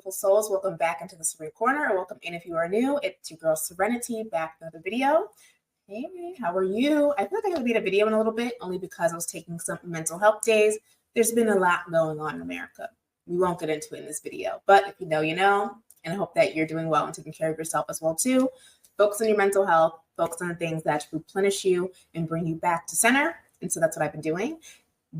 beautiful souls. Welcome back into the Serene Corner, or welcome in if you are new. It's your girl Serenity back with another video. Hey, how are you? I feel like I haven't made a video in a little bit, only because I was taking some mental health days. There's been a lot going on in America. We won't get into it in this video, but if you know, you know, and I hope that you're doing well and taking care of yourself as well too. Focus on your mental health, focus on the things that replenish you and bring you back to center. And so that's what I've been doing.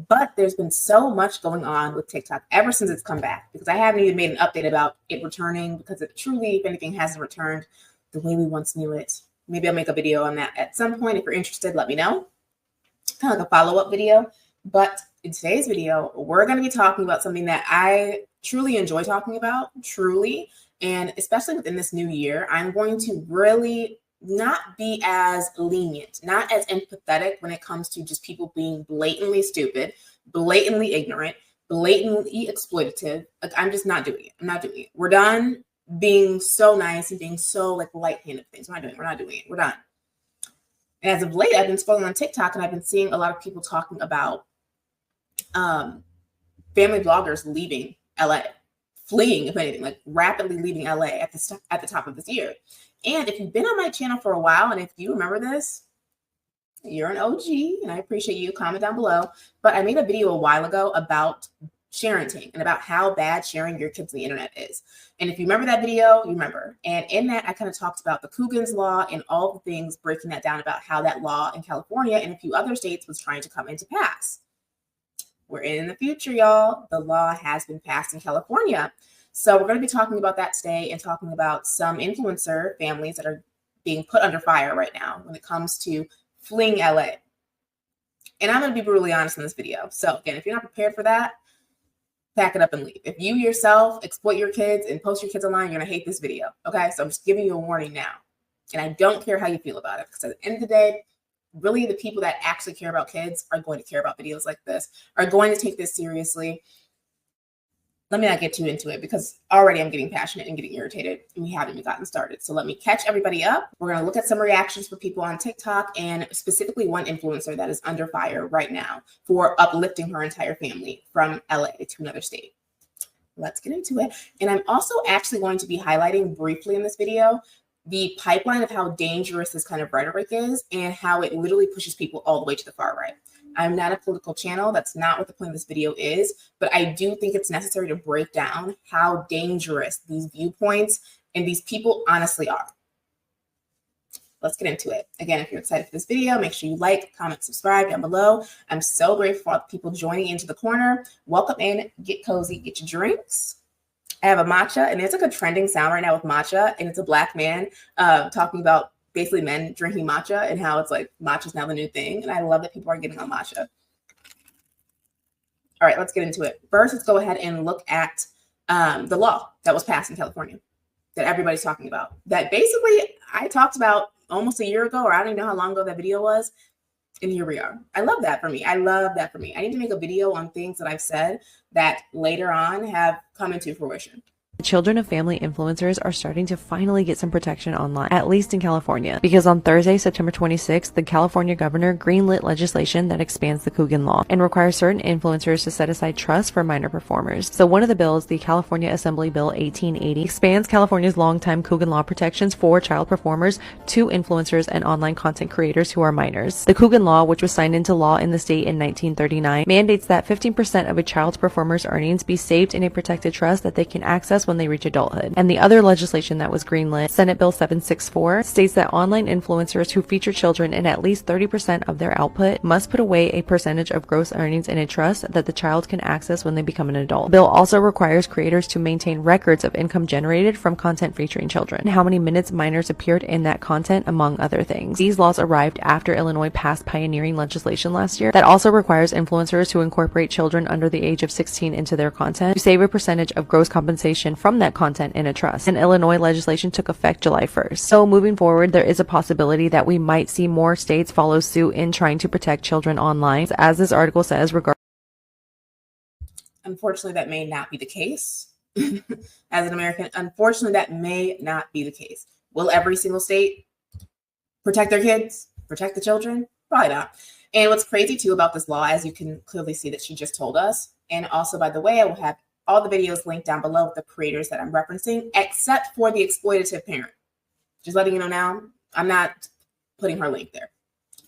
But there's been so much going on with TikTok ever since it's come back, because I haven't even made an update about it returning, because it truly, if anything, hasn't returned the way we once knew it. Maybe I'll make a video on that at some point. If you're interested, let me know. Kind of like a follow-up video. But in today's video, we're going to be talking about something that I truly enjoy talking about, truly. And especially within this new year, I'm going to really not be as lenient, not as empathetic when it comes to just people being blatantly stupid, blatantly ignorant, blatantly exploitative. Like, I'm just not doing it. I'm not doing it. We're done being so nice and being so like light-handed things. We're not doing it. We're done. And as of late, I've been scrolling on TikTok and I've been seeing a lot of people talking about family bloggers leaving LA, fleeing, if anything, like rapidly leaving LA at the top of this year. And if you've been on my channel for a while, and if you remember this, you're an OG, and I appreciate you. Comment down below. But I made a video a while ago about sharenting and about how bad sharing your kids on the internet is. And if you remember that video, you remember. And in that, I kind of talked about the Coogan Law and all the things, breaking that down about how that law in California and a few other states was trying to come into pass. We're in the future, y'all. The law has been passed in California. So we're going to be talking about that today and talking about some influencer families that are being put under fire right now when it comes to fleeing LA. And I'm going to be brutally honest in this video. So again, if you're not prepared for that, pack it up and leave. If you yourself exploit your kids and post your kids online, you're going to hate this video. Okay, so I'm just giving you a warning now. And I don't care how you feel about it, because at the end of the day, really the people that actually care about kids are going to care about videos like this, are going to take this seriously. Let me not get too into it, because already I'm getting passionate and getting irritated and we haven't even gotten started. So let me catch everybody up. We're going to look at some reactions for people on TikTok, and specifically one influencer that is under fire right now for uplifting her entire family from LA to another state. Let's get into it. And I'm also actually going to be highlighting briefly in this video the pipeline of how dangerous this kind of rhetoric is and how it literally pushes people all the way to the far right. I'm not a political channel. That's not what the point of this video is, but I do think it's necessary to break down how dangerous these viewpoints and these people honestly are. Let's get into it. Again, if you're excited for this video, make sure you like, comment, subscribe down below. I'm so grateful for all the people joining into the corner. Welcome in, get cozy, get your drinks. I have a matcha, and there's like a trending sound right now with matcha, and it's a black man talking about basically men drinking matcha and how it's like matcha is now the new thing. And I love that people are getting on matcha. All right, let's get into it. First, let's go ahead and look at the law that was passed in California that everybody's talking about. That basically I talked about almost a year ago, or I don't even know how long ago that video was. And here we are. I love that for me. I love that for me. I need to make a video on things that I've said that later on have come into fruition. Children of family influencers are starting to finally get some protection online, at least in California, because on Thursday, September 26th, the California governor greenlit legislation that expands the Coogan Law and requires certain influencers to set aside trusts for minor performers. So one of the bills, the California Assembly Bill 1880, expands California's longtime Coogan Law protections for child performers to influencers and online content creators who are minors. The Coogan Law, which was signed into law in the state in 1939, mandates that 15% of a child's performer's earnings be saved in a protected trust that they can access when they reach adulthood. And the other legislation that was greenlit, Senate Bill 764, states that online influencers who feature children in at least 30% of their output must put away a percentage of gross earnings in a trust that the child can access when they become an adult. The bill also requires creators to maintain records of income generated from content featuring children, and how many minutes minors appeared in that content, among other things. These laws arrived after Illinois passed pioneering legislation last year that also requires influencers who incorporate children under the age of 16 into their content to save a percentage of gross compensation from that content in a trust. And Illinois legislation took effect July 1st. So moving forward, there is a possibility that we might see more states follow suit in trying to protect children online. As this article says, unfortunately, that may not be the case. As an American, unfortunately, that may not be the case. Will every single state protect their kids, protect the children? Probably not. And what's crazy too about this law, as you can clearly see that she just told us, and also, by the way, I will have all the videos linked down below with the creators that I'm referencing, except for the exploitative parent. Just letting you know now, I'm not putting her link there.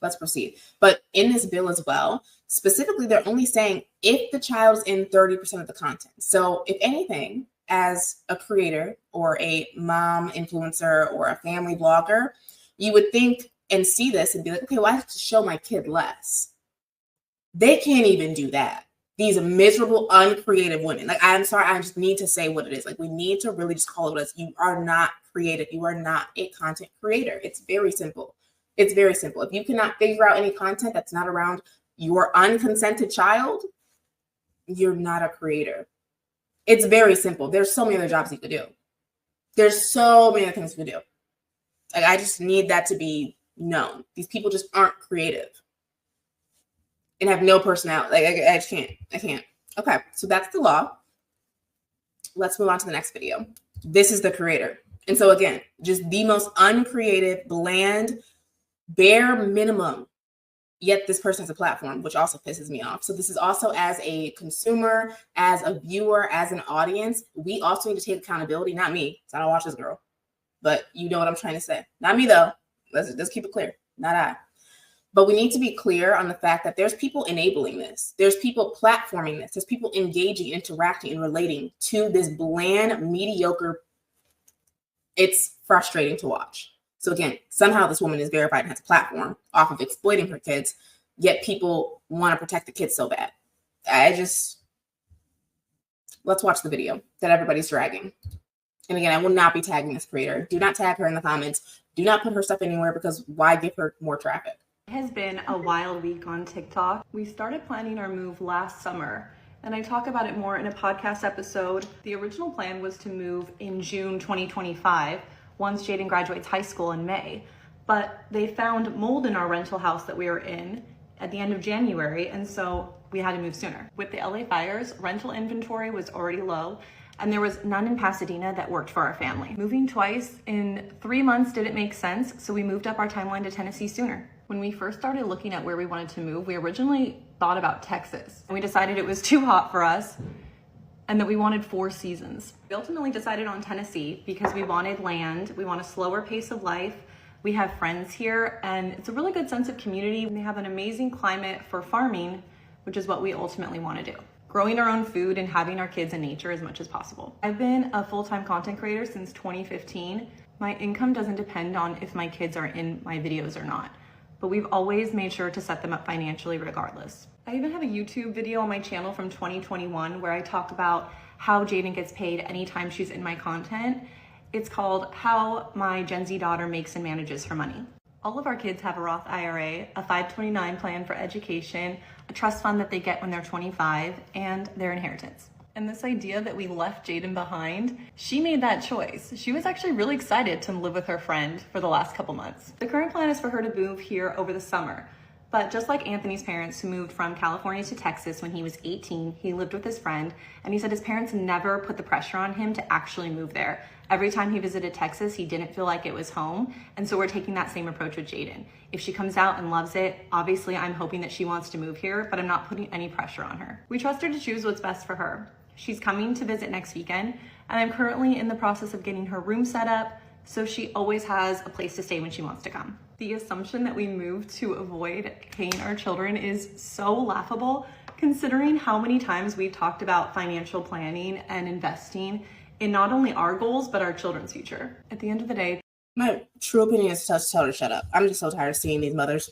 Let's proceed. But in this bill as well, specifically, they're only saying if the child is in 30% of the content. So if anything, as a creator or a mom influencer or a family blogger, you would think and see this and be like, okay, well, I have to show my kid less. They can't even do that. These miserable, uncreative women. Like, I'm sorry, I just need to say what it is. Like, we need to really just call it what it is. You are not creative. You are not a content creator. It's very simple. It's very simple. If you cannot figure out any content that's not around your unconsented child, you're not a creator. It's very simple. There's so many other jobs you could do. There's so many other things you could do. Like, I just need that to be known. These people just aren't creative and have no personality. Like, I just can't. I can't. Okay, so that's the law. Let's move on to the next video. This is the creator. And so again, just the most uncreative, bland, bare minimum, yet this person has a platform, which also pisses me off. So this is also, as a consumer, as a viewer, as an audience, we also need to take accountability. Not me, because I don't watch this girl, but you know what I'm trying to say. Not me though. Let's keep it clear. Not I. But we need to be clear on the fact that there's people enabling this. There's people platforming this. There's people engaging, interacting, and relating to this bland, mediocre. It's frustrating to watch. So again, somehow this woman is verified and has a platform off of exploiting her kids, yet people want to protect the kids so bad. Let's watch the video that everybody's dragging. And again, I will not be tagging this creator. Do not tag her in the comments. Do not put her stuff anywhere, because why give her more traffic? It has been a wild week on TikTok. We started planning our move last summer, and I talk about it more in a podcast episode. The original plan was to move in June 2025, once Jaden graduates high school in May. But they found mold in our rental house that we were in at the end of January, and so we had to move sooner. With the LA fires, rental inventory was already low, and there was none in Pasadena that worked for our family. Moving twice in 3 months didn't make sense, so we moved up our timeline to Tennessee sooner. When we first started looking at where we wanted to move, we originally thought about Texas, and we decided it was too hot for us and that we wanted 4 seasons. We ultimately decided on Tennessee because we wanted land, we want a slower pace of life, we have friends here, and it's a really good sense of community. They have an amazing climate for farming, which is what we ultimately want to do. Growing our own food and having our kids in nature as much as possible. I've been a full-time content creator since 2015. My income doesn't depend on if my kids are in my videos or not, but we've always made sure to set them up financially regardless. I even have a YouTube video on my channel from 2021 where I talk about how Jaden gets paid anytime she's in my content. It's called How My Gen Z Daughter Makes and Manages Her Money. All of our kids have a Roth IRA, a 529 plan for education, a trust fund that they get when they're 25, and their inheritance. And this idea that we left Jaden behind, she made that choice. She was actually really excited to live with her friend for the last couple months. The current plan is for her to move here over the summer. But just like Anthony's parents, who moved from California to Texas when he was 18, he lived with his friend, and he said his parents never put the pressure on him to actually move there. Every time he visited Texas, he didn't feel like it was home, and so we're taking that same approach with Jaden. If she comes out and loves it, obviously I'm hoping that she wants to move here, but I'm not putting any pressure on her. We trust her to choose what's best for her. She's coming to visit next weekend, and I'm currently in the process of getting her room set up, so she always has a place to stay when she wants to come. The assumption that we moved to avoid paying our children is so laughable, considering how many times we've talked about financial planning and investing in not only our goals, but our children's future. At the end of the day, my true opinion is to tell her to shut up. I'm just so tired of seeing these mothers.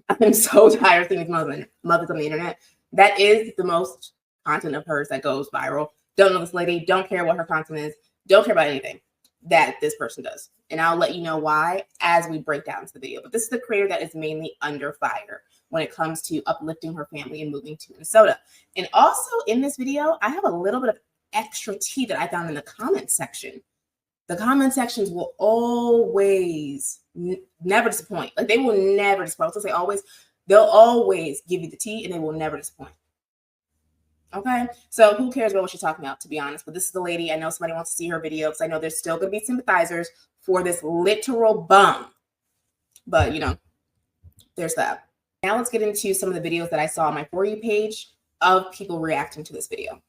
I'm so tired of seeing these mothers on the internet. That is the most content of hers that goes viral. Don't know this lady, don't care what her content is, don't care about anything that this person does. And I'll let you know why as we break down the video. But this is the creator that is mainly under fire when it comes to uplifting her family and moving to Minnesota. And also in this video, I have a little bit of extra tea that I found in the comment section. The comment sections will always never disappoint. Like, they will never disappoint. They'll always give you the tea, and they will never disappoint. Okay, so who cares about what she's talking about, to be honest? But this is the lady. I know somebody wants to see her video because I know there's still going to be sympathizers for this literal bum. But, you know, there's that. Now let's get into some of the videos that I saw on my For You page of people reacting to this video.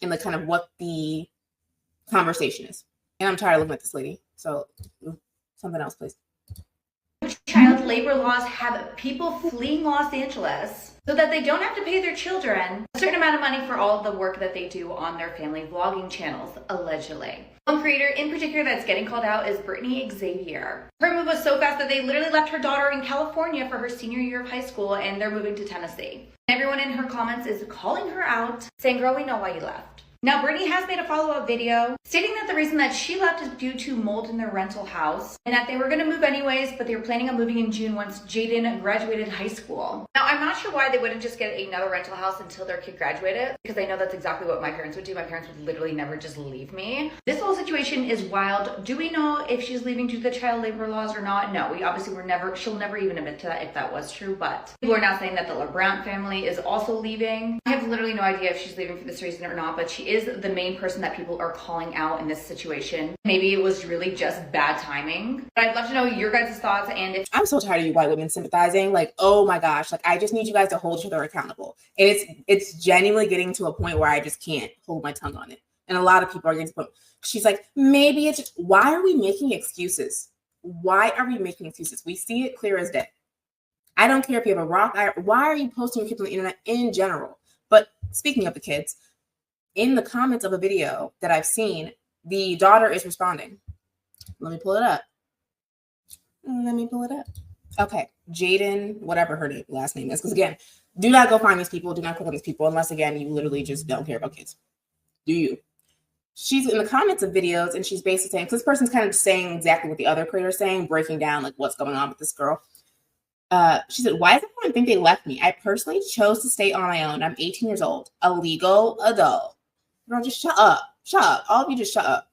and like kind of what the conversation is. And I'm tired of looking at this lady. So something else, please. Child labor laws have people fleeing Los Angeles so that they don't have to pay their children a certain amount of money for all of the work that they do on their family vlogging channels, allegedly. One creator in particular that's getting called out is Brittany Xavier. Her move was so fast that they literally left her daughter in California for her senior year of high school, and they're moving to Tennessee. Everyone in her comments is calling her out, saying, "Girl, we know why you left." Now, Brittany has made a follow-up video stating that the reason that she left is due to mold in their rental house and that they were going to move anyways, but they were planning on moving in June once Jaden graduated high school. Now, I'm not sure why they wouldn't just get another rental house until their kid graduated, because I know that's exactly what my parents would do. My parents would literally never just leave me. This whole situation is wild. Do we know if she's leaving due to the child labor laws or not? No, she'll never even admit to that if that was true, but people are now saying that the LeBron family is also leaving. I have literally no idea if she's leaving for this reason or not, but she is the main person that people are calling out in this situation. Maybe it was really just bad timing. But I'd love to know your guys' thoughts. And if I'm so tired of you white women sympathizing. Like, oh my gosh, like I just need you guys to hold each other accountable. And it's genuinely getting to a point where I just can't hold my tongue on it. And a lot of people are getting to the point. She's like, maybe it's just, why are we making excuses? Why are we making excuses? We see it clear as day. I don't care if you have a rock. Why are you posting your kids on the internet in general? But speaking of the kids, in the comments of a video that I've seen, the daughter is responding. Let me pull it up. Okay, Jaden, whatever her last name is. Because again, do not go find these people. Do not click on these people unless, again, you literally just don't care about kids. Do you? She's in the comments of videos and she's basically saying, because this person's kind of saying exactly what the other creator is saying, breaking down like what's going on with this girl. She said, why does everyone think they left me? I personally chose to stay on my own. I'm 18 years old, a legal adult. Girl, just shut up. Shut up. All of you just shut up.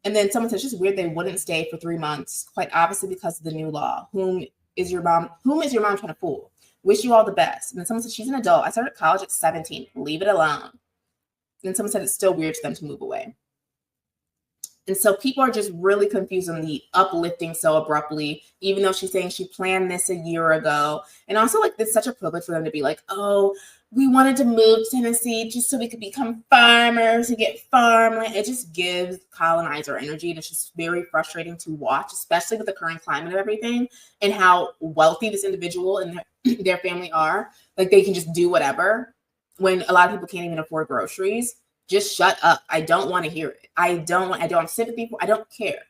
And then someone said, it's just weird they wouldn't stay for 3 months. Quite obviously because of the new law. Whom is your mom trying to fool? Wish you all the best. And then someone said, she's an adult. I started college at 17. Leave it alone. And someone said it's still weird to them to move away. And so people are just really confused on the uplifting so abruptly, even though she's saying she planned this a year ago. And also, like, it's such a privilege for them to be like, oh, we wanted to move to Tennessee just so we could become farmers and get farmland. It just gives colonizer energy. And it's just very frustrating to watch, especially with the current climate of everything and how wealthy this individual and their family are. Like, they can just do whatever when a lot of people can't even afford groceries. Just shut up. I don't want to hear it. I don't have sympathy for. I don't care.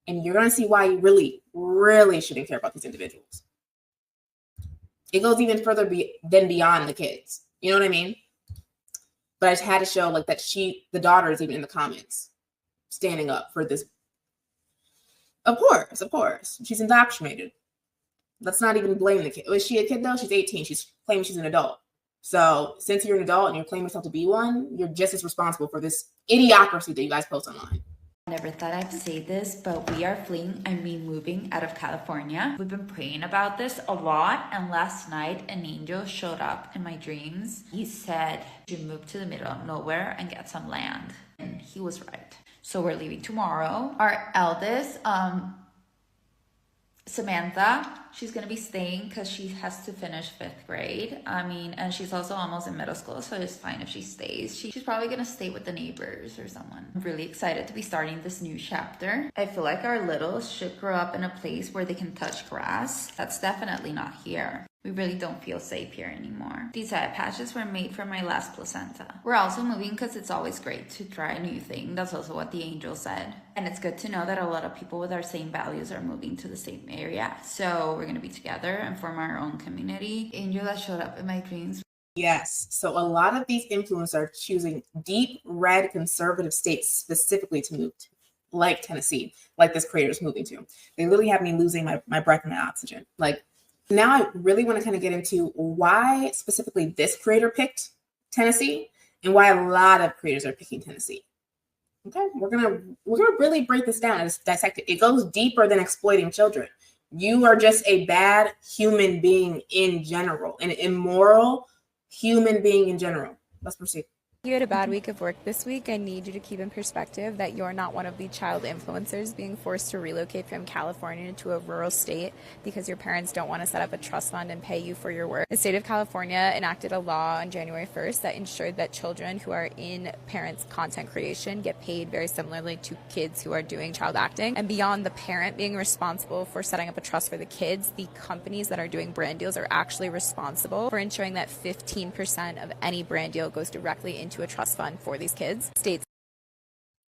And you're going to see why you really, really shouldn't care about these individuals. It goes even further than beyond the kids. You know what I mean? But I just had to show like that the daughter is even in the comments standing up for this. Of course. She's indoctrinated. Let's not even blame the kid. Was she a kid though? She's 18. She's claiming she's an adult. So since you're an adult and you're claiming yourself to be one, you're just as responsible for this idiocracy that you guys post online. Never thought I'd say this, but we are moving out of California. We've been praying about this a lot, and last night an angel showed up in my dreams. He said, you move to the middle of nowhere and get some land. And he was right. So we're leaving tomorrow. Our eldest, Samantha, she's gonna be staying because she has to finish 5th grade. And she's also almost in middle school, so it's fine if she stays. She's probably gonna stay with the neighbors or someone. I'm really excited to be starting this new chapter. I feel like our littles should grow up in a place where they can touch grass. That's definitely not here. We really don't feel safe here anymore. These eye patches were made for my last placenta. We're also moving because it's always great to try a new thing. That's also what the angel said. And it's good to know that a lot of people with our same values are moving to the same area. So we're gonna be together and form our own community. Angel that showed up in my dreams. Yes. So a lot of these influencers are choosing deep red conservative states specifically to move to, like Tennessee, like this creator is moving to. They literally have me losing my breath and my oxygen. Like, now I really want to kind of get into why specifically this creator picked Tennessee and why a lot of creators are picking Tennessee. Okay, we're gonna really break this down and dissect it. It goes deeper than exploiting children. You are just a bad human being in general, an immoral human being in general. Let's proceed. You had a bad week of work this week. I need you to keep in perspective that you're not one of the child influencers being forced to relocate from California to a rural state because your parents don't want to set up a trust fund and pay you for your work. The state of California enacted a law on January 1st that ensured that children who are in parents' content creation get paid very similarly to kids who are doing child acting. And beyond the parent being responsible for setting up a trust for the kids, the companies that are doing brand deals are actually responsible for ensuring that 15% of any brand deal goes directly into a trust fund for these kids. States,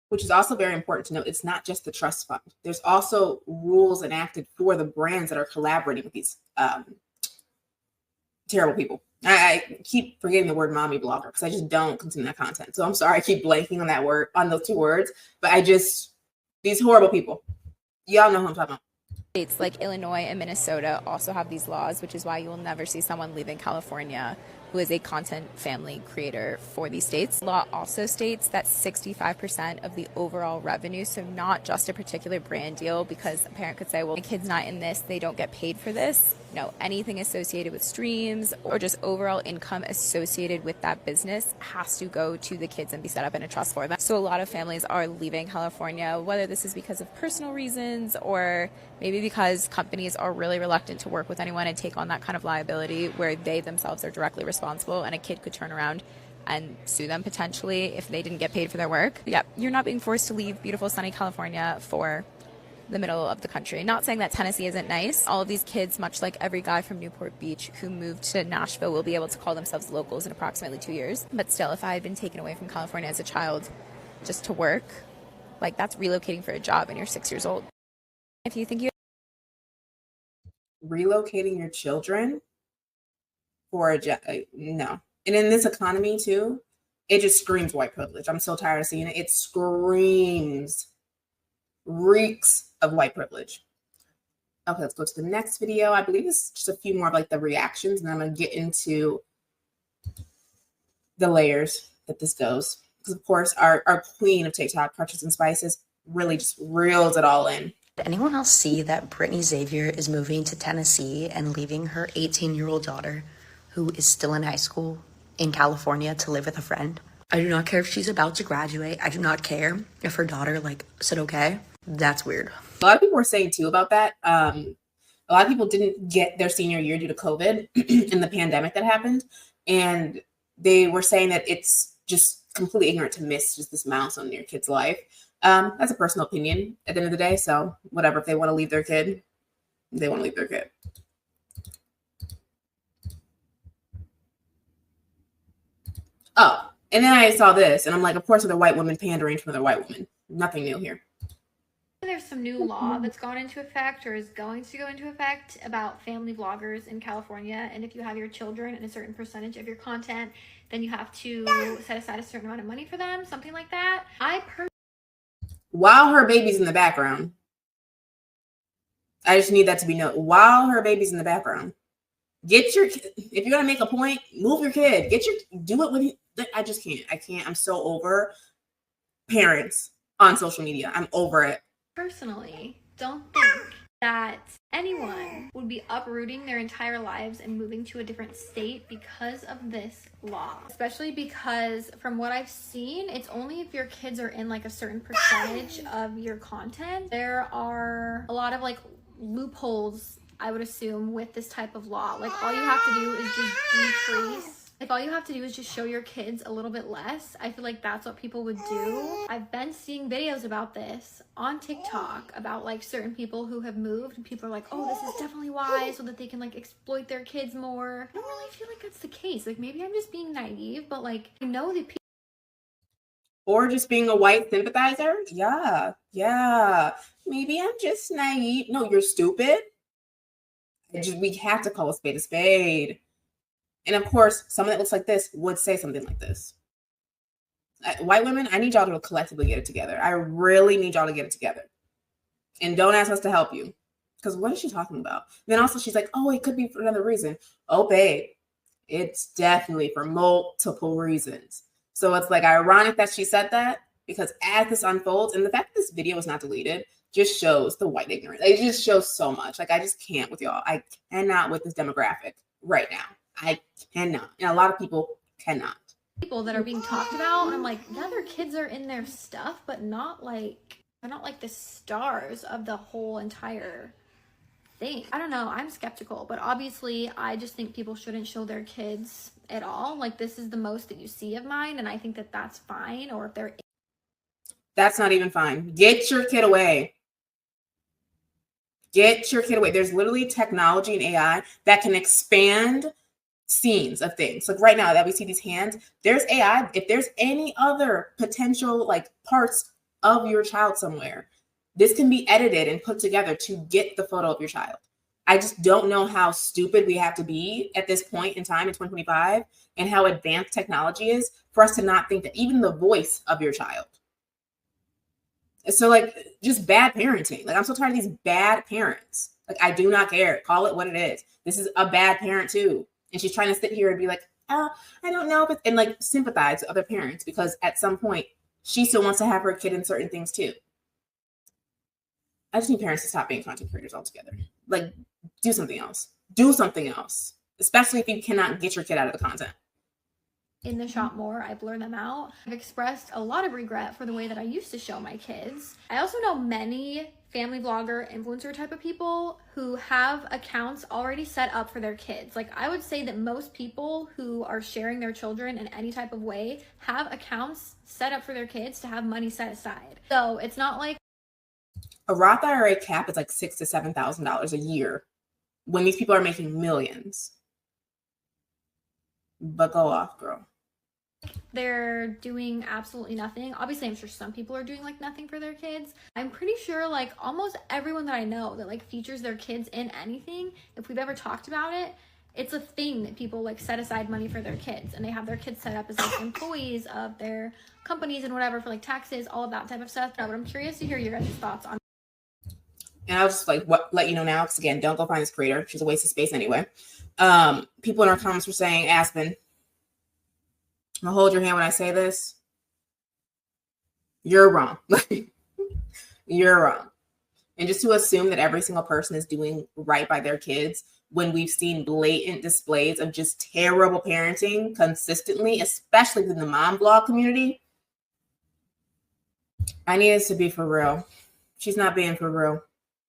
which is also very important to note, it's not just the trust fund. There's also rules enacted for the brands that are collaborating with these terrible people. I keep forgetting the word mommy blogger because I just don't consume that content. So I'm sorry, I keep blanking on that word, on those two words. But these horrible people. Y'all know who I'm talking about. States like Illinois and Minnesota also have these laws, which is why you will never see someone leaving California who is a content family creator for these states. Law also states that 65% of the overall revenue, so not just a particular brand deal, because a parent could say, well, my kid's not in this, they don't get paid for this. No, anything associated with streams or just overall income associated with that business has to go to the kids and be set up in a trust for them. So a lot of families are leaving California, whether this is because of personal reasons or maybe because companies are really reluctant to work with anyone and take on that kind of liability where they themselves are directly responsible, and a kid could turn around and sue them potentially if they didn't get paid for their work. Yeah, you're not being forced to leave beautiful sunny California for the middle of the country. Not saying that Tennessee isn't nice. All of these kids, much like every guy from Newport Beach who moved to Nashville, will be able to call themselves locals in approximately 2 years. But still, if I had been taken away from California as a child just to work, like, that's relocating for a job and you're 6 years old. If you think you relocating your children for a job, no. And in this economy too, it just screams white privilege. I'm so tired of seeing it. It reeks of white privilege. Okay, let's go to the next video. I believe it's just a few more of like the reactions, and then I'm going to get into the layers that this goes. Because of course, our queen of TikTok, Crutches and Spices, really just reels it all in. Did anyone else see that Brittany Xavier is moving to Tennessee and leaving her 18-year-old daughter, who is still in high school, in California to live with a friend? I do not care if she's about to graduate. I do not care if her daughter said okay. That's weird. A lot of people were saying too about that. A lot of people didn't get their senior year due to COVID and the pandemic that happened. And they were saying that it's just completely ignorant to miss just this milestone in your kid's life. That's a personal opinion at the end of the day. So whatever, if they want to leave their kid, they want to leave their kid. Oh, and then I saw this and I'm like, of course, other white women pandering to another white woman. Nothing new here. There's some new law that's gone into effect or is going to go into effect about family vloggers in California. And if you have your children and a certain percentage of your content, then you have to set aside a certain amount of money for them, something like that. While her baby's in the background, I just need that to be noted. While her baby's in the background, get your kid. If you're gonna make a point, move your kid. Do it with. I just can't. I can't. I'm so over parents on social media. I'm over it. Personally, don't think that anyone would be uprooting their entire lives and moving to a different state because of this law. Especially because from what I've seen, it's only if your kids are in a certain percentage of your content. There are a lot of loopholes, I would assume, with this type of law. All you have to do is just decrease. If all you have to do is just show your kids a little bit less, I feel like that's what people would do. I've been seeing videos about this on TikTok about certain people who have moved, and people are like, oh, this is definitely why, so that they can exploit their kids more. I don't really feel like that's the case. Maybe I'm just being naive, but I know that people. Or just being a white sympathizer. Yeah. Maybe I'm just naive. No, you're stupid. We have to call a spade a spade. And of course, someone that looks like this would say something like this. White women, I need y'all to collectively get it together. I really need y'all to get it together. And don't ask us to help you. Because what is she talking about? And then also she's like, oh, it could be for another reason. Oh, babe, it's definitely for multiple reasons. So it's ironic that she said that, because as this unfolds, and the fact that this video was not deleted just shows the white ignorance. It just shows so much. I just can't with y'all. I cannot with this demographic right now. I cannot. And a lot of people cannot. people that are being talked about, and I'm like, yeah, their kids are in their stuff, but not like, they're not like the stars of the whole entire thing. I don't know, I'm skeptical, but obviously I just think people shouldn't show their kids at all. Like, this is the most that you see of mine, and I think that that's fine. Or if they're, that's not even fine. Get your kid away. Get your kid away. There's literally technology and AI that can expand scenes of things. Like right now that we see these hands, there's AI. If there's any other potential like parts of your child somewhere, this can be edited and put together to get the photo of your child. I just don't know how stupid we have to be at this point in time in 2025 and how advanced technology is for us to not think that even the voice of your child. So like just bad parenting. Like I'm so tired of these bad parents. Like I do not care. Call it what it is. This is a bad parent too. And she's trying to sit here and be like, oh, I don't know. And like sympathize with other parents because at some point she still wants to have her kid in certain things too. I just need parents to stop being content creators altogether. Like, do something else. Do something else. Especially if you cannot get your kid out of the content. in the shop more, I blur them out. I've expressed a lot of regret for the way that I used to show my kids. I also know many family vlogger, influencer type of people who have accounts already set up for their kids. Like, I would say that most people who are sharing their children in any type of way have accounts set up for their kids to have money set aside. So it's not like a Roth IRA cap is like $6,000 to $7,000 a year when these people are making millions. But go off, girl. they're doing absolutely nothing. Obviously, I'm sure some people are doing like nothing for their kids. I'm pretty sure like almost everyone that I know that like features their kids in anything, if we've ever talked about it, it's a thing that people like set aside money for their kids, and they have their kids set up as like employees of their companies and whatever for like taxes, all of that type of stuff. No, but I'm curious to hear your guys' thoughts on. And I'll just like let you know now, because again, don't go find this creator. She's a waste of space anyway. People in our comments were saying, Aspen, I'll hold your hand when I say this. You're wrong. You're wrong. And just to assume that every single person is doing right by their kids when we've seen blatant displays of just terrible parenting consistently, especially in the mom blog community. I need this to be for real. She's not being for real.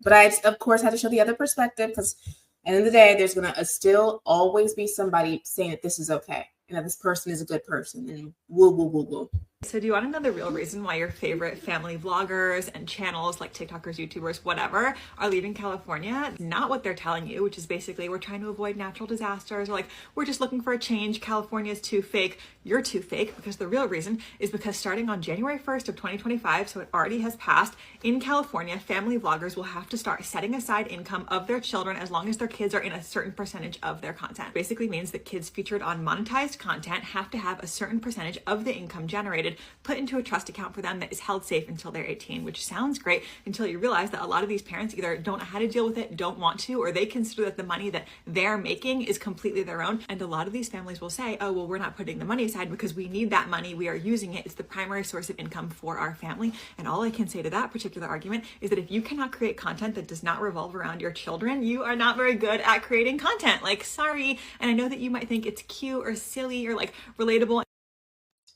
But I, of course, had to show the other perspective, because at the end of the day, there's going to still always be somebody saying that this is okay and that this person is a good person and woo, woo, woo, woo. So do you want to know the real reason why your favorite family vloggers and channels like TikTokers, YouTubers, whatever, are leaving California? Not what they're telling you, which is basically we're trying to avoid natural disasters, or like we're just looking for a change. California is too fake. You're too fake, because the real reason is because starting on January 1st of 2025, so it already has passed, in California, family vloggers will have to start setting aside income of their children as long as their kids are in a certain percentage of their content. Basically means that kids featured on monetized content have to have a certain percentage of the income generated put into a trust account for them that is held safe until they're 18, which sounds great until you realize that a lot of these parents either don't know how to deal with it, don't want to, or they consider that the money that they're making is completely their own. And a lot of these families will say, oh, well, we're not putting the money aside because we need that money. We are using it. It's the primary source of income for our family. And all I can say to that particular argument is that if you cannot create content that does not revolve around your children, you are not very good at creating content. Like, sorry. And I know that you might think it's cute or silly or like relatable.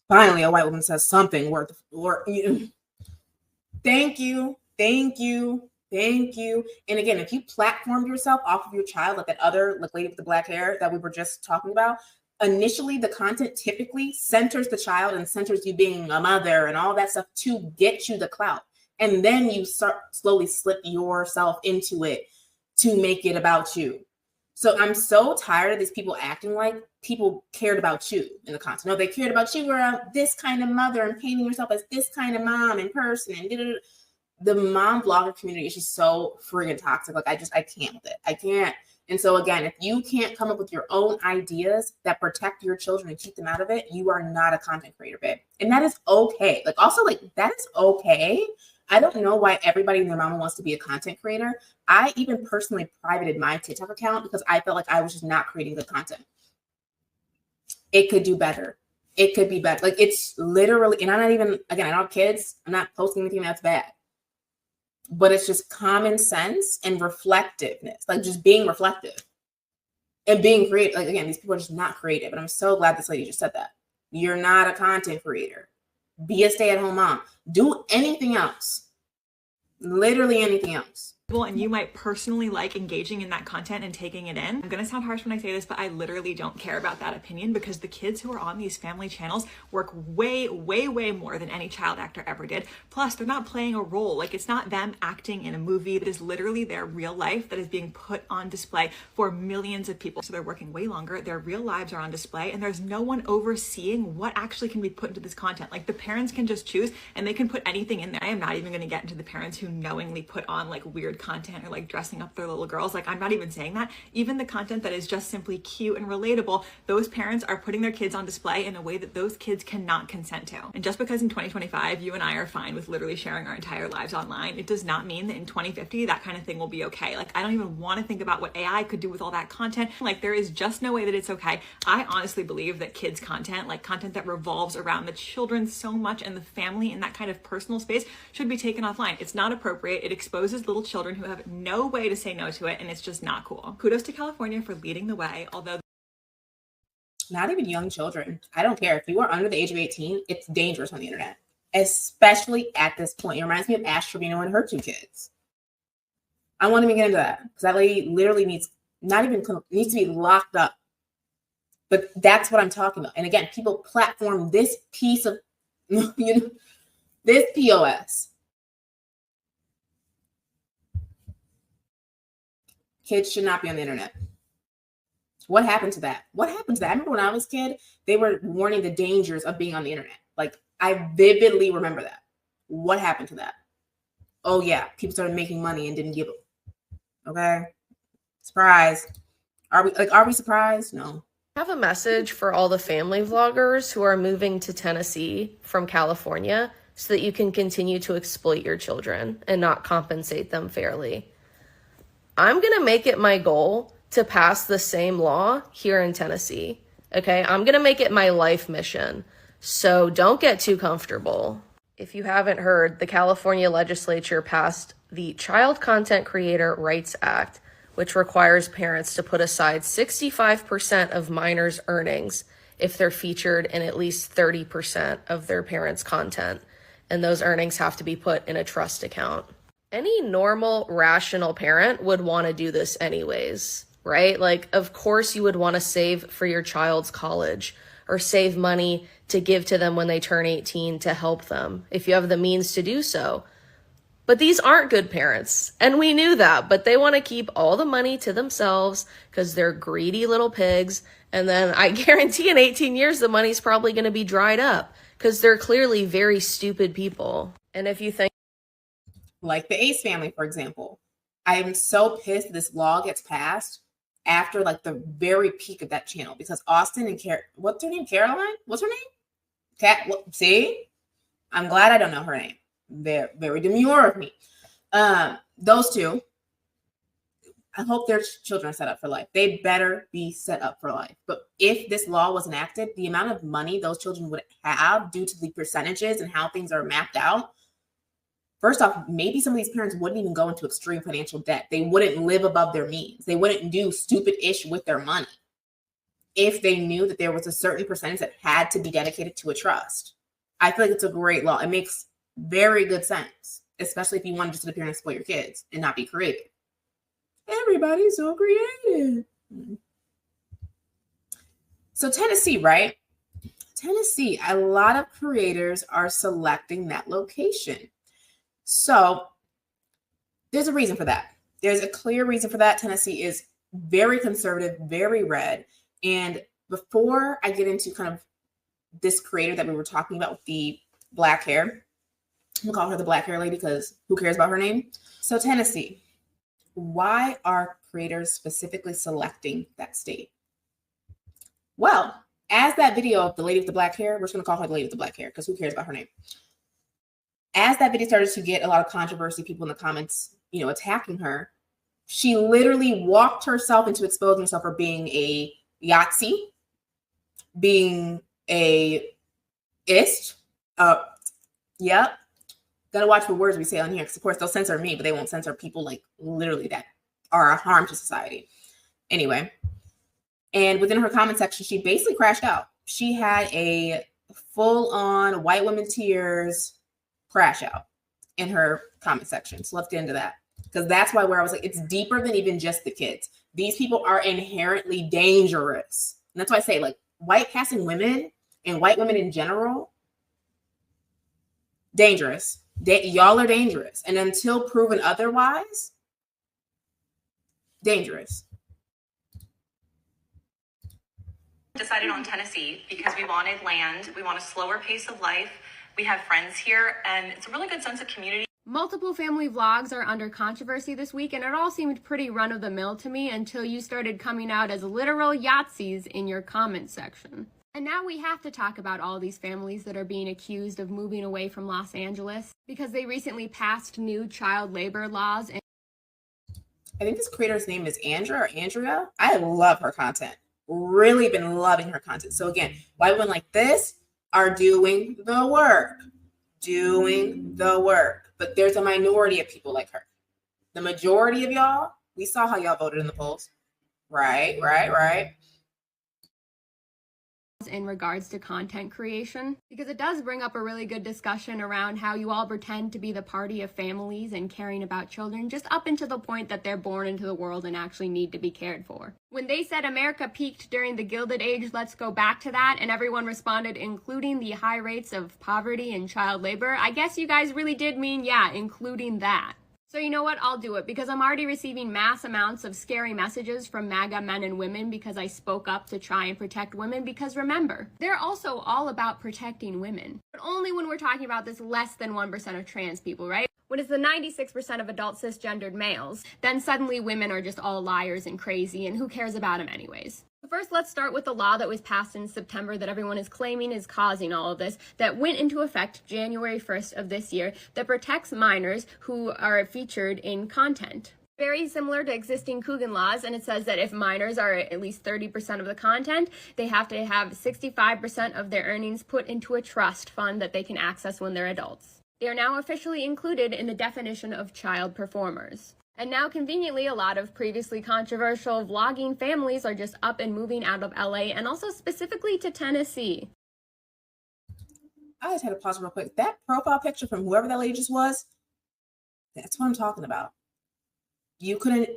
Finally, a white woman says something worth. Thank you. And again, if you platformed yourself off of your child, like that other like lady with the black hair that we were just talking about, initially the content typically centers the child and centers you being a mother and all that stuff to get you the clout. And then you start slowly slip yourself into it to make it about you. So I'm so tired of these people acting like people cared about you in the content. No, they cared about you. Were this kind of mother and painting yourself as this kind of mom in person. And the mom blogger community is just so friggin' toxic. Like I can't with it. I can't. And so again, if you can't come up with your own ideas that protect your children and keep them out of it, you are not a content creator, babe. And that is okay. Like also like that is okay. I don't know why everybody and their mama wants to be a content creator. I even personally privated my TikTok account because I felt like I was just not creating good content. It could do better. It could be better. Like it's literally, and I'm not even, again, I don't have kids. I'm not posting anything that's bad. But it's just common sense and reflectiveness, like just being reflective and being creative. Like again, these people are just not creative. And I'm so glad this lady just said that. You're not a content creator. Be a stay-at-home mom. Do anything else. Literally anything else. And you might personally like engaging in that content and taking it in. I'm gonna sound harsh when I say this, but I literally don't care about that opinion, because the kids who are on these family channels work way, way, way more than any child actor ever did. Plus, they're not playing a role. Like, it's not them acting in a movie. That is literally their real life that is being put on display for millions of people. So they're working way longer. Their real lives are on display, and there's no one overseeing what actually can be put into this content. Like, the parents can just choose and they can put anything in there. I am not even gonna get into the parents who knowingly put on like weird content or like dressing up their little girls. Like, I'm not even saying that. Even the content that is just simply cute and relatable, those parents are putting their kids on display in a way that those kids cannot consent to. And just because in 2025 you and I are fine with literally sharing our entire lives online, it does not mean that in 2050 that kind of thing will be okay. Like, I don't even want to think about what AI could do with all that content. Like, there is just no way that it's okay. I honestly believe that kids content, like content that revolves around the children so much and the family and that kind of personal space, should be taken offline. It's not appropriate. It exposes little children who have no way to say no to it, and it's just not cool. Kudos to California for leading the way, although not even young children. I don't care. If you are under the age of 18, it's dangerous on the internet, especially at this point. It reminds me of Ash Trevino and her 2 kids. I won't even get into that, because that lady literally needs to be locked up. But that's what I'm talking about. And again, people platform this piece of, this POS. Kids should not be on the internet. What happened to that? What happened to that? I remember when I was a kid, they were warning the dangers of being on the internet. Like, I vividly remember that. What happened to that? Oh yeah, people started making money and didn't give it. Okay, surprise. Are we surprised? No. I have a message for all the family vloggers who are moving to Tennessee from California so that you can continue to exploit your children and not compensate them fairly. I'm going to make it my goal to pass the same law here in Tennessee. Okay, I'm going to make it my life mission. So don't get too comfortable. If you haven't heard, the California legislature passed the Child Content Creator Rights Act, which requires parents to put aside 65% of minors' earnings if they're featured in at least 30% of their parents' content. And those earnings have to be put in a trust account. Any normal, rational parent would want to do this anyways, right? Like, of course you would want to save for your child's college or save money to give to them when they turn 18 to help them, if you have the means to do so. But these aren't good parents, and we knew that, but they want to keep all the money to themselves because they're greedy little pigs. And then I guarantee in 18 years, the money's probably going to be dried up because they're clearly very stupid people. And if you think, like the Ace family, for example, I am so pissed this law gets passed after like the very peak of that channel, because Austin and what's her name? Caroline? What's her name? See? I'm glad I don't know her name. They're very demure of me. Those two, I hope their children are set up for life. They better be set up for life. But if this law was enacted, the amount of money those children would have due to the percentages and how things are mapped out, first off, maybe some of these parents wouldn't even go into extreme financial debt. They wouldn't live above their means. They wouldn't do stupid-ish with their money if they knew that there was a certain percentage that had to be dedicated to a trust. I feel like it's a great law. It makes very good sense, especially if you want to just sit up here and exploit your kids and not be creative. Everybody's so creative. So Tennessee, right? Tennessee, a lot of creators are selecting that location. So there's a reason for that. There's a clear reason for that. Tennessee is very conservative, very red. And before I get into kind of this creator that we were talking about with the black hair, I'm gonna call her the black hair lady because who cares about her name? So Tennessee, why are creators specifically selecting that state? Well, as that video of the lady with the black hair, we're just gonna call her the lady with the black hair because who cares about her name? As that video started to get a lot of controversy, people in the comments, attacking her, she literally walked herself into exposing herself for being a Yahtzee, being a ist. Yep. Gotta watch what words we say on here, because of course they'll censor me, but they won't censor people like literally that are a harm to society. Anyway, and within her comment section, she basically crashed out. she had a full-on white women tears crash out in her comment section. So let's get into that, because that's where I was like, it's deeper than even just the kids. These people are inherently dangerous. And that's why I say, like, white passing women and white women in general, dangerous. Y'all are dangerous. And until proven otherwise, dangerous. Decided on Tennessee because we wanted land, we want a slower pace of life, we have friends here, and it's a really good sense of community. Multiple family vlogs are under controversy this week, and it all seemed pretty run-of-the-mill to me until you started coming out as literal Yahtzees in your comment section. And now we have to talk about all these families that are being accused of moving away from Los Angeles because they recently passed new child labor laws. I think this creator's name is Andrea or Andrea. I love her content. Really been loving her content. So again, white women like this are doing the work. But there's a minority of people like her. The majority of y'all, we saw how y'all voted in the polls. Right. In regards to content creation, because it does bring up a really good discussion around how you all pretend to be the party of families and caring about children, just up until the point that they're born into the world and actually need to be cared for. When they said America peaked during the Gilded Age, let's go back to that, and everyone responded, including the high rates of poverty and child labor, I guess you guys really did mean, yeah, including that. So you know what, I'll do it, because I'm already receiving mass amounts of scary messages from MAGA men and women because I spoke up to try and protect women, because remember, they're also all about protecting women. But only when we're talking about this less than 1% of trans people, right? When it's the 96% of adult cisgendered males, then suddenly women are just all liars and crazy, and who cares about them anyways? First, let's start with the law that was passed in September that everyone is claiming is causing all of this, that went into effect January 1st of this year, that protects minors who are featured in content. Very similar to existing Coogan laws, and it says that if minors are at least 30% of the content, they have to have 65% of their earnings put into a trust fund that they can access when they're adults. They are now officially included in the definition of child performers. And now, conveniently, a lot of previously controversial vlogging families are just up and moving out of LA, and also specifically to Tennessee. I just had to pause real quick. That profile picture from whoever that lady just was, that's what I'm talking about. You couldn't,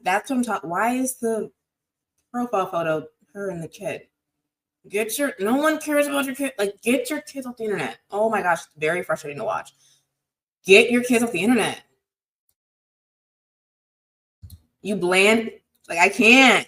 that's what I'm talking. Why is the profile photo her and the kid? No one cares about your kid. Like, get your kids off the internet. Oh my gosh, very frustrating to watch. Get your kids off the internet. You bland, like, I can't.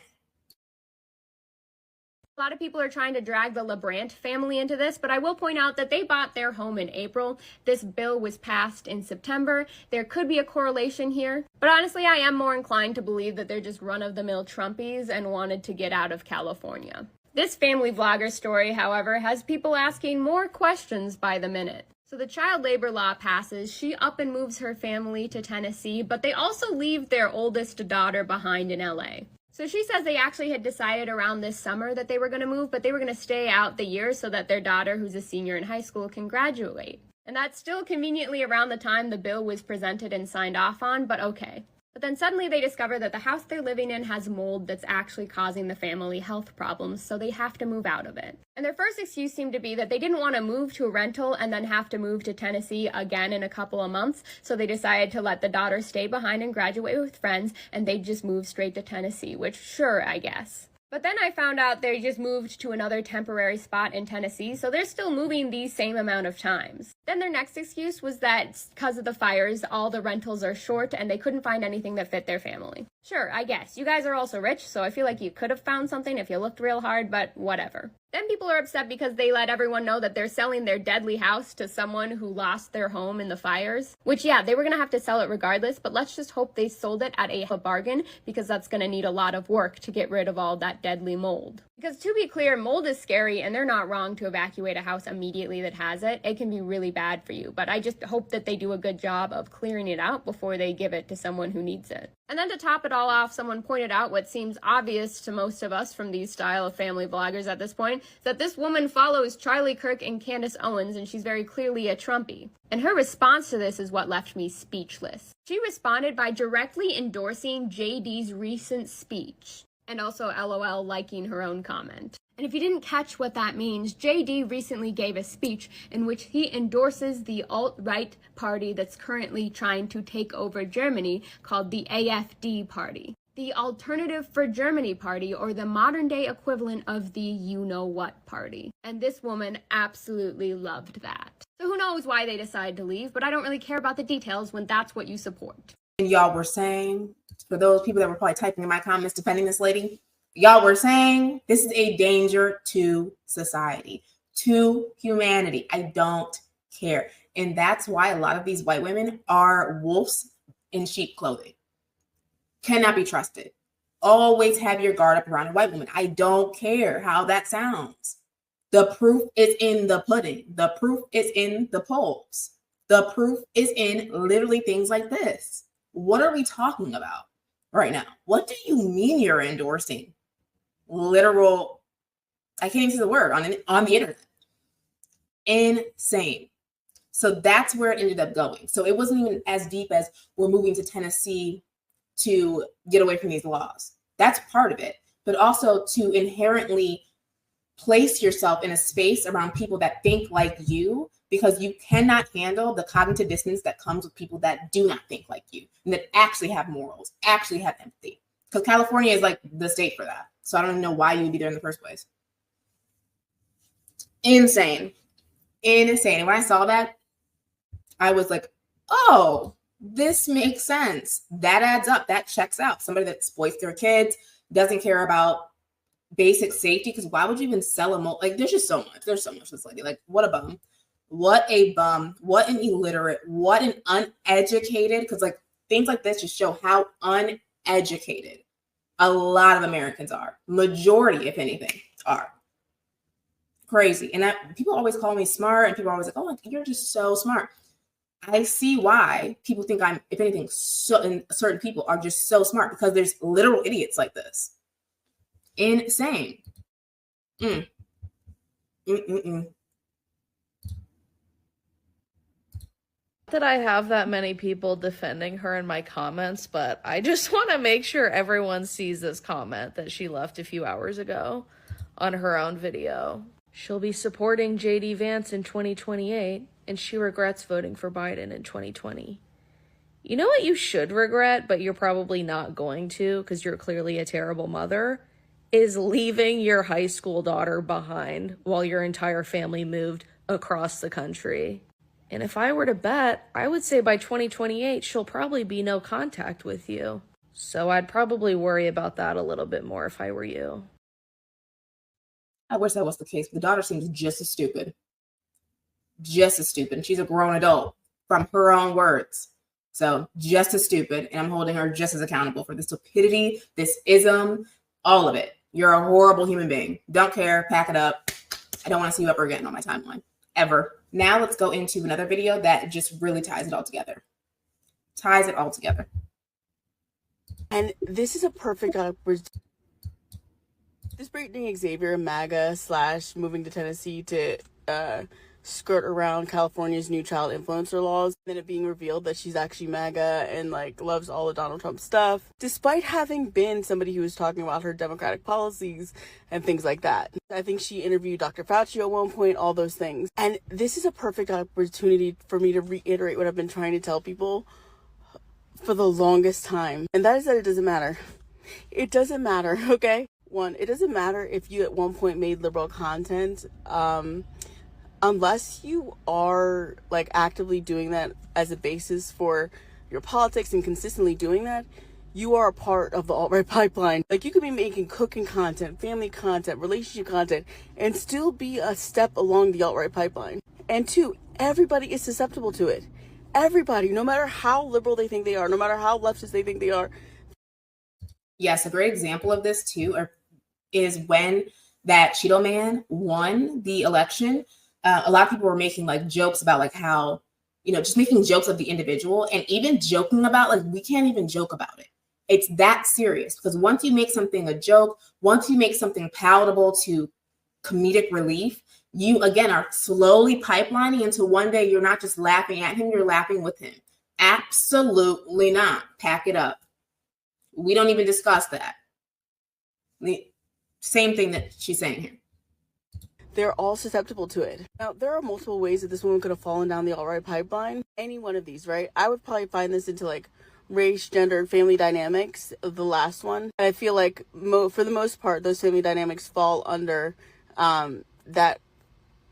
A lot of people are trying to drag the LeBrant family into this, but I will point out that they bought their home in April. This bill was passed in September. There could be a correlation here, but honestly, I am more inclined to believe that they're just run-of-the-mill Trumpies and wanted to get out of California. This family vlogger story, however, has people asking more questions by the minute. So the child labor law passes, she up and moves her family to Tennessee, but they also leave their oldest daughter behind in LA. So she says they actually had decided around this summer that they were going to move, but they were going to stay out the year so that their daughter, who's a senior in high school, can graduate. And that's still conveniently around the time the bill was presented and signed off on, but okay. But then suddenly they discover that the house they're living in has mold that's actually causing the family health problems, so they have to move out of it. And their first excuse seemed to be that they didn't want to move to a rental and then have to move to Tennessee again in a couple of months, so they decided to let the daughter stay behind and graduate with friends, and they'd just move straight to Tennessee, which sure, I guess. But then I found out they just moved to another temporary spot in Tennessee, so they're still moving the same amount of times. Then their next excuse was that because of the fires, all the rentals are short and they couldn't find anything that fit their family. Sure, I guess. You guys are also rich, so I feel like you could have found something if you looked real hard, but whatever. Then people are upset because they let everyone know that they're selling their deadly house to someone who lost their home in the fires. Which, yeah, they were going to have to sell it regardless, but let's just hope they sold it at a bargain, because that's going to need a lot of work to get rid of all that deadly mold. Because to be clear, mold is scary, and they're not wrong to evacuate a house immediately that has it. It can be really bad for you, but I just hope that they do a good job of clearing it out before they give it to someone who needs it. And then to top it all off, someone pointed out what seems obvious to most of us from these style of family vloggers at this point, that this woman follows Charlie Kirk and Candace Owens, and she's very clearly a Trumpy. And her response to this is what left me speechless. She responded by directly endorsing JD's recent speech, and also LOL liking her own comment. And if you didn't catch what that means, JD recently gave a speech in which he endorses the alt-right party that's currently trying to take over Germany, called the AfD party. The Alternative for Germany party, or the modern-day equivalent of the you-know-what party. And this woman absolutely loved that. So who knows why they decided to leave, but I don't really care about the details when that's what you support. And y'all were saying, for those people that were probably typing in my comments defending this lady, y'all were saying this is a danger to society, to humanity. I don't care. And that's why a lot of these white women are wolves in sheep clothing. Cannot be trusted. Always have your guard up around a white woman. I don't care how that sounds. The proof is in the pudding. The proof is in the polls. The proof is in literally things like this. What are we talking about right now? What do you mean you're endorsing? Literal, I can't even say the word on the internet. Insane. So that's where it ended up going. So it wasn't even as deep as we're moving to Tennessee to get away from these laws. That's part of it. But also to inherently place yourself in a space around people that think like you, because you cannot handle the cognitive dissonance that comes with people that do not think like you and that actually have morals, actually have empathy. Because California is like the state for that. So I don't even know why you would be there in the first place. Insane. Insane. And when I saw that, I was like, oh, this makes sense. That adds up. That checks out. Somebody that exploits their kids, doesn't care about basic safety, because why would you even sell them? Like, there's just so much. There's so much this lady. Like, what a bum. What a bum. What an illiterate. What an uneducated. Because like things like this just show how uneducated a lot of Americans are. Majority, if anything, are. Crazy. And that people always call me smart, and people are always like, oh, you're just so smart. I see why people think I'm, if anything, and certain people are just so smart, because there's literal idiots like this. Insane. That I have that many people defending her in my comments, but I just want to make sure everyone sees this comment that she left a few hours ago on her own video. She'll be supporting JD Vance in 2028, and she regrets voting for Biden in 2020. You know what you should regret, but you're probably not going to because you're clearly a terrible mother, is leaving your high school daughter behind while your entire family moved across the country. And if I were to bet, I would say by 2028, she'll probably be no contact with you. So I'd probably worry about that a little bit more if I were you. I wish that was the case. The daughter seems just as stupid. Just as stupid. And she's a grown adult from her own words. So just as stupid. And I'm holding her just as accountable for the stupidity, this ism, all of it. You're a horrible human being. Don't care. Pack it up. I don't want to see you ever again on my timeline. Ever. Now let's go into another video that just really ties it all together. Ties it all together. And this is a perfect this Brittany Xavier MAGA / moving to Tennessee to skirt around California's new child influencer laws, and then it being revealed that she's actually MAGA and like loves all of Donald Trump stuff, despite having been somebody who was talking about her democratic policies and things like that. I think she interviewed Dr. Fauci at one point, all those things. And this is a perfect opportunity for me to reiterate what I've been trying to tell people for the longest time, and that is that it doesn't matter. It doesn't matter, okay? One, it doesn't matter if you at one point made liberal content, unless you are like actively doing that as a basis for your politics and consistently doing that, you are a part of the alt-right pipeline. Like, you could be making cooking content, family content, relationship content, and still be a step along the alt-right pipeline. And two, everybody is susceptible to it. Everybody, no matter how liberal they think they are, no matter how leftist they think they are. Yes, a great example of this too is when that Cheeto man won the election. A lot of people were making like jokes about like how, you know, just making jokes of the individual, and even joking about like, we can't even joke about it. It's that serious, because once you make something a joke, once you make something palatable to comedic relief, you again are slowly pipelining into one day you're not just laughing at him, you're laughing with him. Absolutely not. Pack it up. We don't even discuss that. The same thing that she's saying here. they're all susceptible to it. Now, there are multiple ways that this woman could have fallen down the alt-right pipeline. Any one of these, right? I would probably find this into like race, gender, and family dynamics, the last one. And I feel like for the most part, those family dynamics fall under that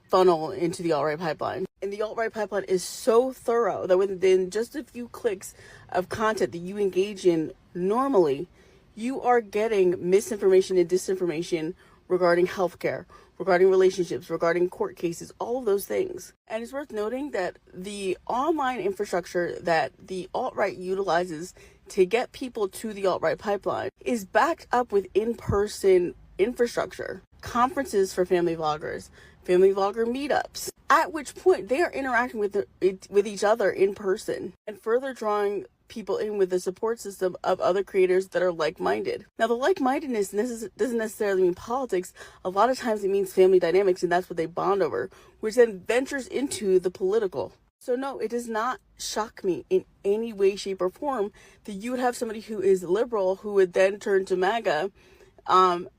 funnel into the alt-right pipeline. And the alt-right pipeline is so thorough that within just a few clicks of content that you engage in normally, you are getting misinformation and disinformation regarding healthcare, regarding relationships, regarding court cases, all of those things. And it's worth noting that the online infrastructure that the alt-right utilizes to get people to the alt-right pipeline is backed up with in-person infrastructure, conferences for family vloggers, family vlogger meetups, at which point they are interacting with each other in person and further drawing people in with the support system of other creators that are like-minded. Now, the like-mindedness doesn't necessarily mean politics. A lot of times it means family dynamics, and that's what they bond over, which then ventures into the political. So no, it does not shock me in any way, shape, or form that you would have somebody who is liberal who would then turn to MAGA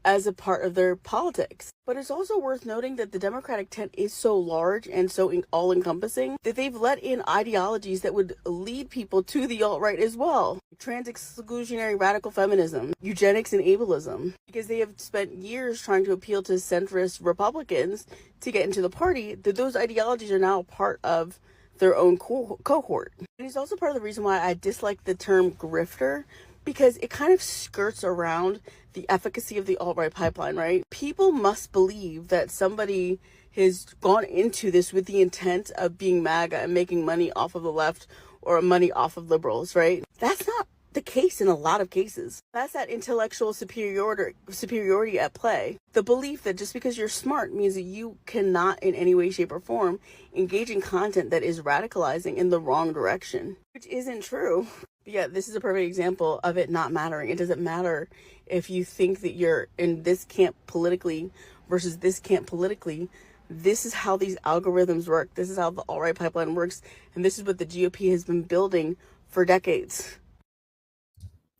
as a part of their politics. But it's also worth noting that the Democratic tent is so large and so all-encompassing that they've let in ideologies that would lead people to the alt-right as well. Trans-exclusionary radical feminism, eugenics, and ableism. Because they have spent years trying to appeal to centrist Republicans to get into the party, that those ideologies are now part of their own cohort. And it's also part of the reason why I dislike the term grifter, because it kind of skirts around the efficacy of the alt-right pipeline, right? People must believe that somebody has gone into this with the intent of being MAGA and making money off of the left or money off of liberals, right? That's not the case in a lot of cases. That's that intellectual superiority at play. The belief that just because you're smart means that you cannot in any way, shape, or form engage in content that is radicalizing in the wrong direction, which isn't true. But yeah, this is a perfect example of it not mattering. It doesn't matter if you think that you're in this camp politically versus this camp politically. This is how these algorithms work. This is how the alt-right pipeline works. And this is what the GOP has been building for decades.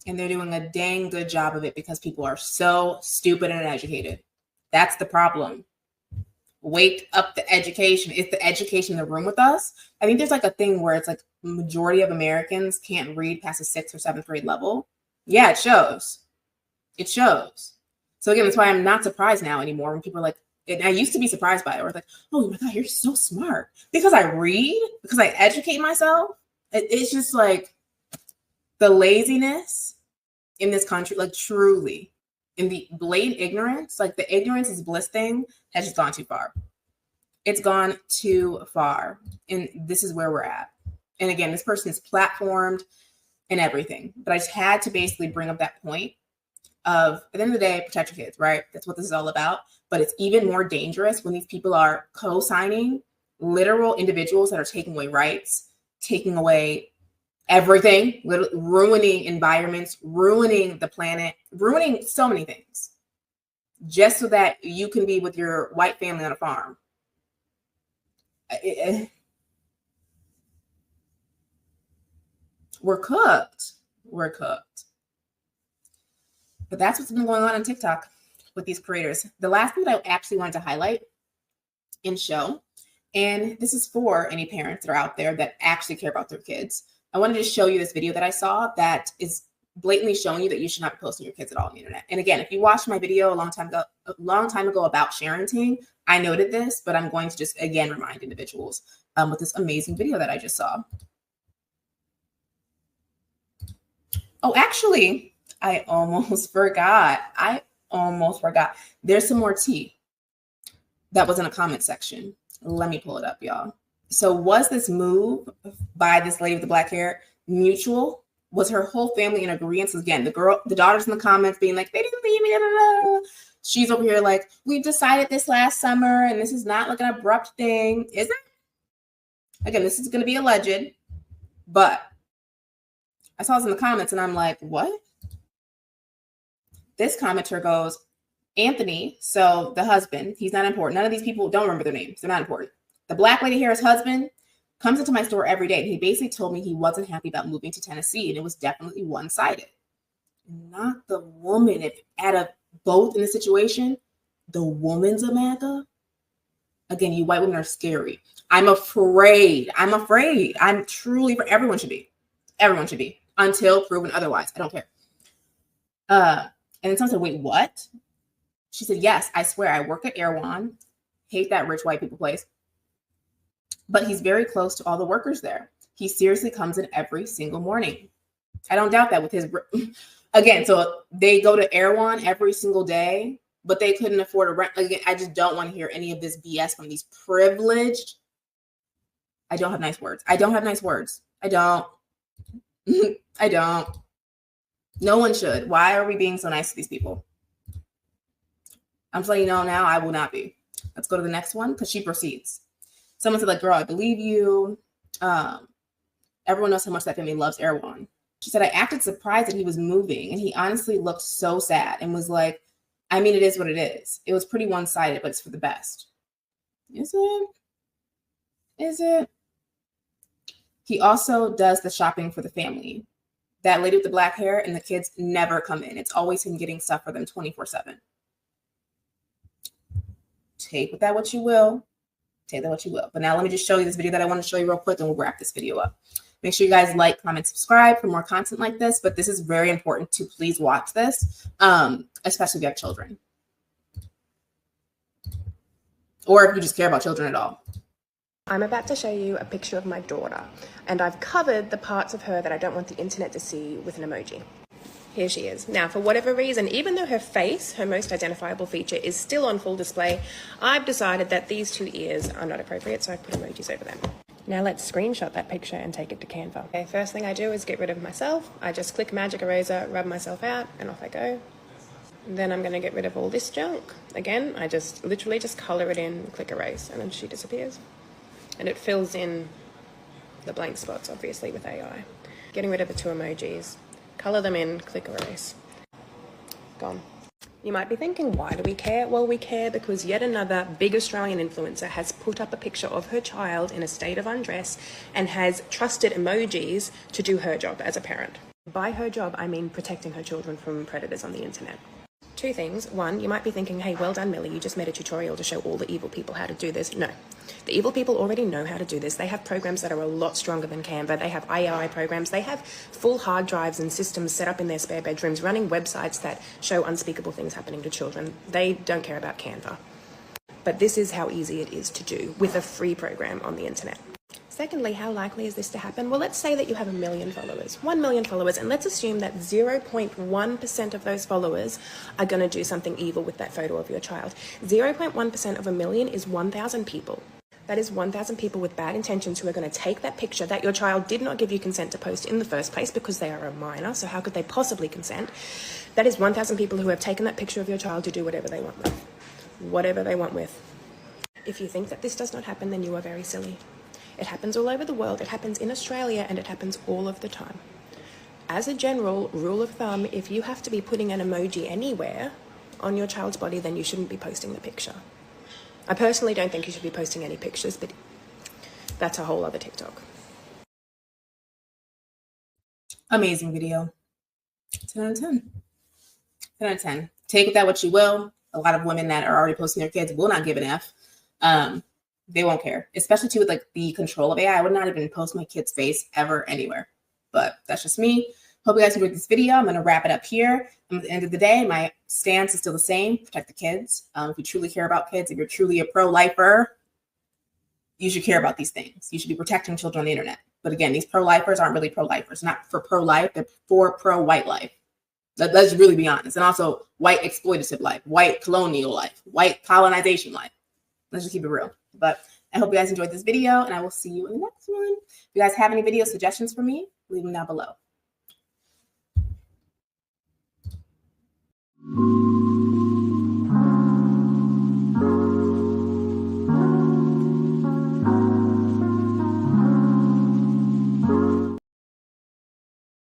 And they're doing a dang good job of it because people are so stupid and uneducated. That's the problem. Wake up the education. Is the education in the room with us? I think there's like a thing where it's like majority of Americans can't read past the 6th or 7th grade level. Yeah, it shows. It shows. So again, that's why I'm not surprised now anymore when people are like, and I used to be surprised by it, or like, oh my God, you're so smart. Because I read, because I educate myself. It's just like the laziness in this country, like truly, in the blatant ignorance, like the ignorance is bliss thing has just gone too far. It's gone too far. And this is where we're at. And again, this person is platformed and everything. But I just had to basically bring up that point of, at the end of the day, protect your kids, right? That's what this is all about. But it's even more dangerous when these people are co-signing literal individuals that are taking away rights, taking away everything, ruining environments, ruining the planet, ruining so many things, just so that you can be with your white family on a farm. We're cooked. We're cooked. But that's what's been going on TikTok with these creators. The last thing that I actually wanted to highlight and show, and this is for any parents that are out there that actually care about their kids. I wanted to show you this video that I saw that is blatantly showing you that you should not be posting your kids at all on the internet. And again, if you watched my video a long time ago about parenting, I noted this, but I'm going to just again remind individuals with this amazing video that I just saw. Oh, actually, I almost forgot. There's some more tea that was in a comment section. Let me pull it up, y'all. So was this move by this lady with the black hair mutual? Was her whole family in agreement? Again, the daughter's in the comments being like, they didn't leave me. Blah, blah, blah. She's over here like, we've decided this last summer and this is not like an abrupt thing. Is it? Again, this is going to be alleged, but I saw this in the comments and I'm like, what? This commenter goes, Anthony, so the husband, he's not important. None of these people, don't remember their names. They're not important. The black lady hair's husband comes into my store every day. And he basically told me he wasn't happy about moving to Tennessee. And it was definitely one-sided. Not the woman. If out of both in the situation, the woman's a MAGA, Again, you white women are scary. I'm afraid. I'm truly, everyone should be. Everyone should be until proven otherwise. I don't care. And then someone said, wait, what? She said, yes, I swear I work at Erewhon. Hate that rich white people place. But he's very close to all the workers there. He seriously comes in every single morning. I don't doubt that with his, again, so they go to Erewhon every single day, but they couldn't afford a rent. Again, I just don't want to hear any of this BS from these privileged. I don't have nice words. I don't. I don't. No one should. Why are we being so nice to these people? I'm just letting you know now, I will not be. Let's go to the next one because she proceeds. Someone said, like, girl, I believe you. Everyone knows how much that family loves Erewhon. She said, I acted surprised that he was moving, and he honestly looked so sad and was like, I mean, it is what it is. It was pretty one-sided, but it's for the best. Is it? Is it? He also does the shopping for the family. That lady with the black hair and the kids never come in. It's always him getting stuff for them 24/7. Take with that what you will. Take that what you will. But now let me just show you this video that I want to show you real quick, and we'll wrap this video up. Make sure you guys like, comment, subscribe for more content like this. But this is very important to please watch this, especially if you have children. Or if you just care about children at all. I'm about to show you a picture of my daughter, and I've covered the parts of her that I don't want the internet to see with an emoji. Here she is. Now, for whatever reason, even though her face, her most identifiable feature, is still on full display, I've decided that these two ears are not appropriate, so I've put emojis over them. Now let's screenshot that picture and take it to Canva. Okay, first thing I do is get rid of myself. I just click magic eraser, rub myself out, and off I go. Then I'm going to get rid of all this junk. Again, I just literally just color it in, click erase, and then she disappears. And it fills in the blank spots, obviously, with AI. Getting rid of the two emojis. Color them in, click erase. Gone. You might be thinking, why do we care? Well, we care because yet another big Australian influencer has put up a picture of her child in a state of undress and has trusted emojis to do her job as a parent. By her job, I mean protecting her children from predators on the internet. Two things. One, you might be thinking, hey, well done, Millie, you just made a tutorial to show all the evil people how to do this. No. The evil people already know how to do this. They have programs that are a lot stronger than Canva. They have AI programs. They have full hard drives and systems set up in their spare bedrooms running websites that show unspeakable things happening to children. They don't care about Canva. But this is how easy it is to do with a free program on the internet. Secondly, how likely is this to happen? Well, let's say that you have 1 million followers, 1 million followers, and let's assume that 0.1% of those followers are going to do something evil with that photo of your child. 0.1% of 1 million is 1,000 people. That is 1,000 people with bad intentions who are going to take that picture that your child did not give you consent to post in the first place because they are a minor, so how could they possibly consent? That is 1,000 people who have taken that picture of your child to do whatever they want with. Whatever they want with. If you think that this does not happen, then you are very silly. It happens all over the world, it happens in Australia, and it happens all of the time. As a general rule of thumb, if you have to be putting an emoji anywhere on your child's body, then you shouldn't be posting the picture. I personally don't think you should be posting any pictures, but that's a whole other TikTok. Amazing video. 10 out of 10. 10 out of 10. Take with that what you will. A lot of women that are already posting their kids will not give an F. They won't care, especially too with like the control of AI. I would not even post my kid's face ever anywhere, but that's just me. Hope you guys enjoyed this video. I'm going to wrap it up here. At the end of the day, my stance is still the same. Protect the kids. If you truly care about kids, if you're truly a pro-lifer, you should care about these things. You should be protecting children on the internet. But again, these pro-lifers aren't really pro-lifers. Not for pro-life, they're for pro-white life. Let's really be honest. And also white exploitative life, white colonial life, white colonization life. Let's just keep it real. But I hope you guys enjoyed this video, and I will see you in the next one. If you guys have any video suggestions for me, leave them down below.